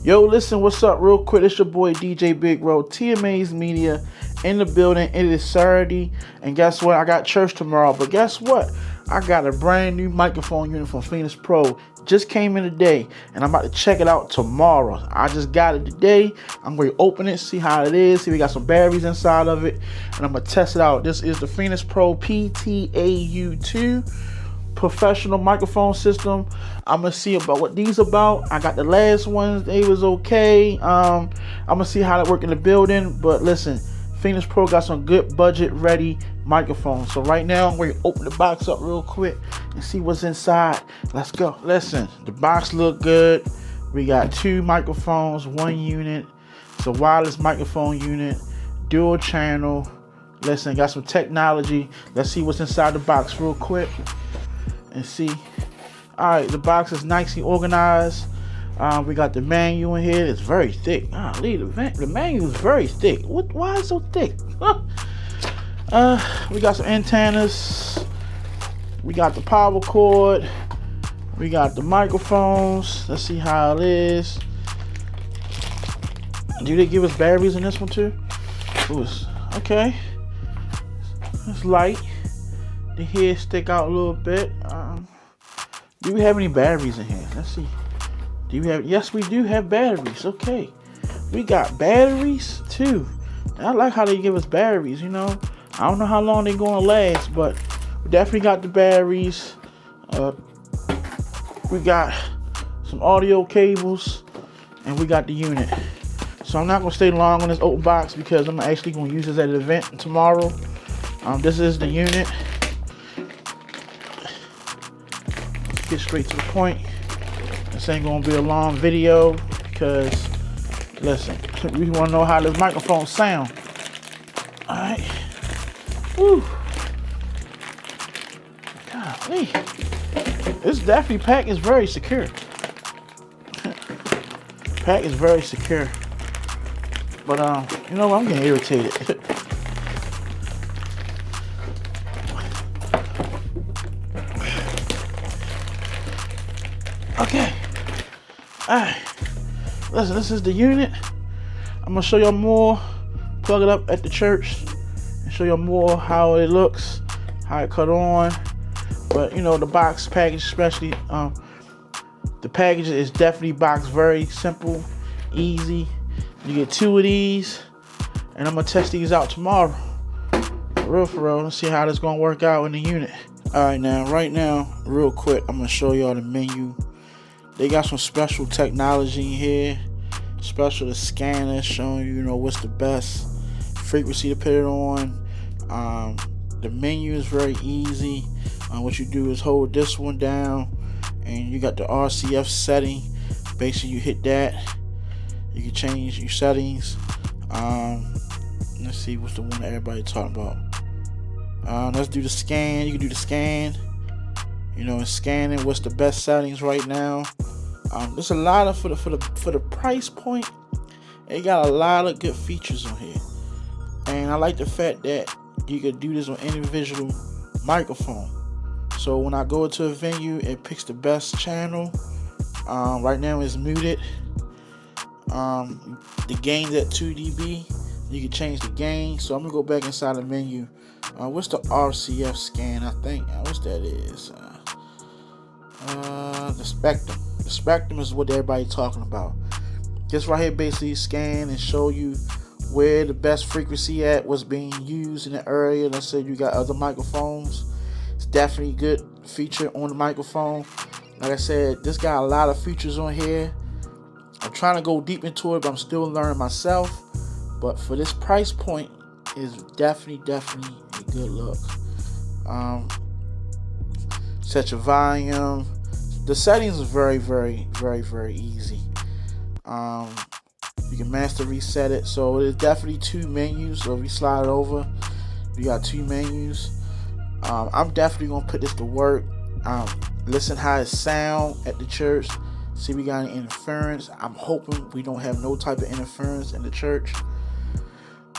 Yo, listen, what's up? Real quick, it's your boy DJ Big Road, TMA's Media in the building. It is Saturday, and guess what? I got church tomorrow, but guess what? I got a brand new microphone unit from Phenyx Pro. Just came in today, and I'm about to check it out tomorrow. I just got it today. I'm going to open it, see how it is, see we got some batteries inside of it, and I'm going to test it out. This is the Phenyx Pro PTAU-2 professional microphone system. I'm gonna see about what these about. I got the last ones, they was okay. I'm gonna see how they work in the building. But listen, Phenyx Pro got some good budget ready microphones. So right now we're gonna open the box up real quick and see what's inside. Let's go. Listen, the box look good. We got 2 microphones, 1 unit. It's a wireless microphone unit, dual channel. Listen, got some technology. Let's see what's inside the box real quick and see. All right, the box is nicely organized. We got the manual in here. It's very thick. The manual is very thick. Why is it so thick? We got some antennas. We got the power cord. We got the microphones. Let's see how it is. Do they give us batteries in this one too? Ooh, okay. It's light. The head stick out a little bit. Do we have any batteries in here? Let's see. Do we have? Yes, we do have batteries. Okay, we got batteries too. And I like how they give us batteries. You know, I don't know how long they're gonna last, but we definitely got the batteries. We got some audio cables, and we got the unit. So I'm not gonna stay long on this open box because I'm actually gonna use this at an event tomorrow. This is the unit. Get straight to the point. This ain't gonna be a long video because listen, we want to know how this microphone sound. All right. Woo. Golly. This definitely pack is very secure. Pack is very secure. But you know what? I'm getting irritated. Okay. Alright. Listen, this is the unit. I'm gonna show y'all more. Plug it up at the church and show y'all more how it looks, how it cut on. But you know, the box package, especially the package is definitely boxed very simple, easy. You get 2 of these, and I'm gonna test these out tomorrow. For real. Let's see how this gonna work out in the unit. Alright, right now, real quick, I'm gonna show y'all the menu. They got some special technology in here, special the scanner showing you know what's the best frequency to put it on. The menu is very easy. What you do is hold this one down, and you got the RCF setting. Basically, you hit that, you can change your settings. Let's see what's the one that everybody talking about. Let's do the scan. You can do the scan. You know, scanning what's the best settings right now. There's a lot of for the price point. It got a lot of good features on here, and I like the fact that you can do this on individual microphone. So when I go into a venue, it picks the best channel. Right now it's muted. The gain's at 2 dB. You can change the gain. So I'm gonna go back inside the menu. What's the RCF scan? I think what's that is. The spectrum. The spectrum is what everybody's talking about. This right here basically scan and show you where the best frequency at, what's being used in the area. Let's say you got other microphones. It's definitely a good feature on the microphone. Like I said, this got a lot of features on here. I'm trying to go deep into it, but I'm still learning myself. But for this price point, is definitely a good look. Set your volume. The settings are very easy. You can master reset it. So there's definitely 2 menus. So if you slide it over, you got 2 menus. I'm definitely gonna put this to work. Listen how it sound at the church. See if we got any interference. I'm hoping we don't have no type of interference in the church.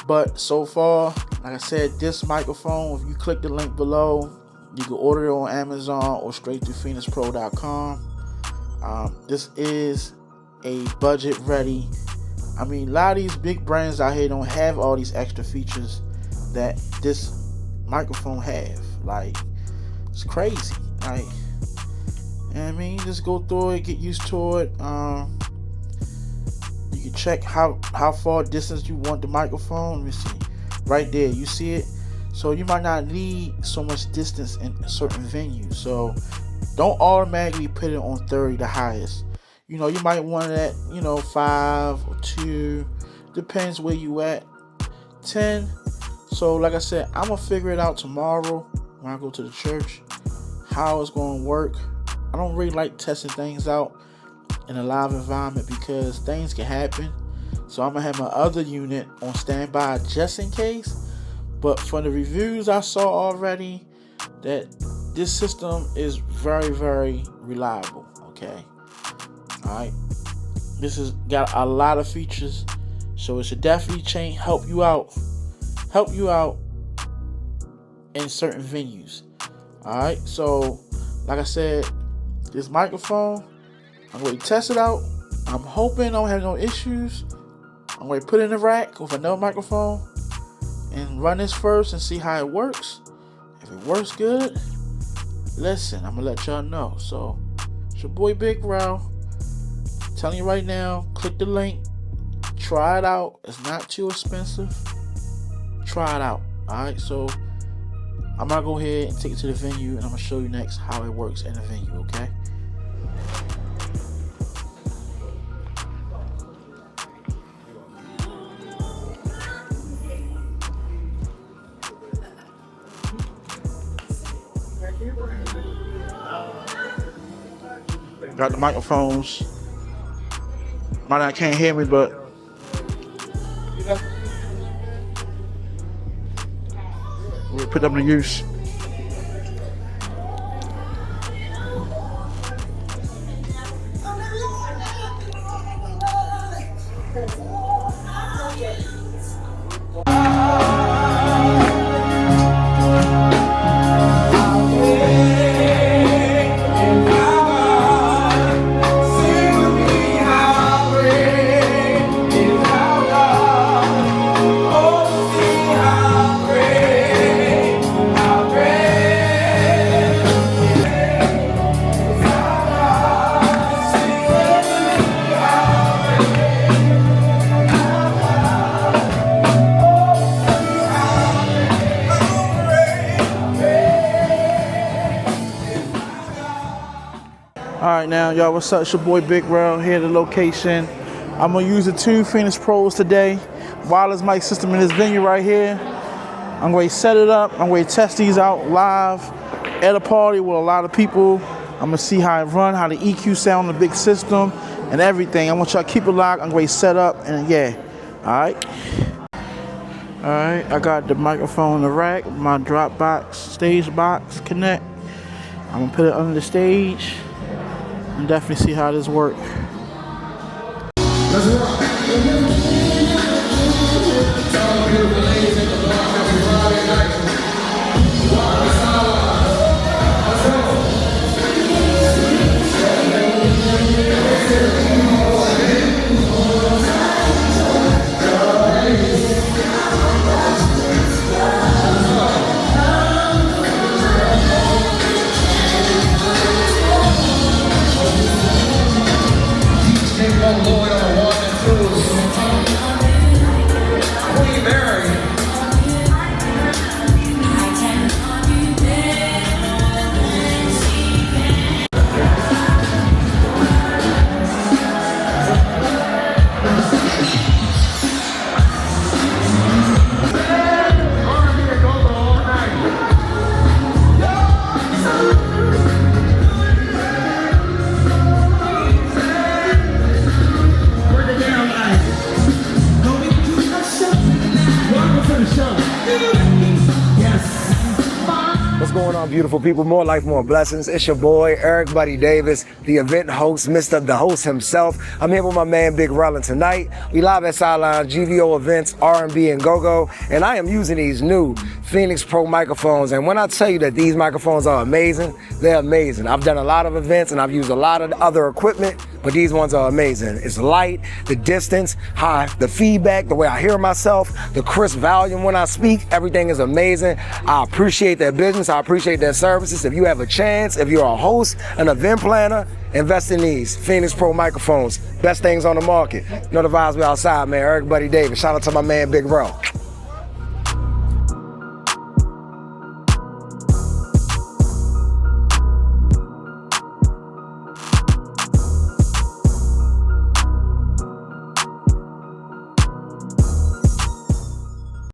But so far, like I said, this microphone, if you click the link below, you can order it on Amazon or straight through PhenyxPro.com. This is a budget ready. I mean, a lot of these big brands out here don't have all these extra features that this microphone have. Like, it's crazy. Like, you know what I mean? Just go through it, get used to it. You can check how far distance you want the microphone. Let me see. Right there, you see it? So you might not need so much distance in certain venues. So don't automatically put it on 30, the highest. You know, you might want it at, 5 or 2. Depends where you at. 10. So like I said, I'm going to figure it out tomorrow when I go to the church, how it's going to work. I don't really like testing things out in a live environment because things can happen. So I'm going to have my other unit on standby just in case. But from the reviews I saw already, that this system is very, very reliable. Okay. Alright. This has got a lot of features. So it should definitely help you out in certain venues. Alright. So like I said, this microphone, I'm going to test it out. I'm hoping I don't have no issues. I'm going to put it in the rack with another microphone and run this first and see how it works. If it works good, listen, I'm going to let y'all know. So, it's your boy Big Row. Telling you right now, click the link. Try it out. It's not too expensive. Try it out. Alright, so I'm going to go ahead and take it to the venue and I'm going to show you next how it works in the venue, okay? Got the microphones. Might not can't hear me, but we'll put them to use. Alright now, y'all, what's up? It's your boy Big Row here at the location. I'm going to use the 2 Phenyx Pros today. Wireless mic system in this venue right here. I'm going to set it up. I'm going to test these out live at a party with a lot of people. I'm going to see how it run, how the EQ sound on the big system and everything. I want y'all to keep it locked. I'm going to set up and yeah. Alright. Alright, I got the microphone in the rack, my drop box, stage box connect. I'm going to put it under the stage. And definitely see how this works. Let's rock. What's going on, beautiful people? More life, more blessings. It's your boy, Eric Buddy Davis, the event host, Mr. The Host himself. I'm here with my man, Big Rollin tonight. We live at Sideline, GVO events, R&B, and go-go. And I am using these new Phenyx Pro microphones. And when I tell you that these microphones are amazing, they're amazing. I've done a lot of events and I've used a lot of other equipment, but these ones are amazing. It's light, the distance, the feedback, the way I hear myself, the crisp volume when I speak, everything is amazing. I appreciate their business, I appreciate their services. If you have a chance, if you're a host, an event planner, invest in these Phenyx Pro microphones. Best things on the market. You know the vibes, we outside, man. Eric Buddy Davis. Shout out to my man Big Ro.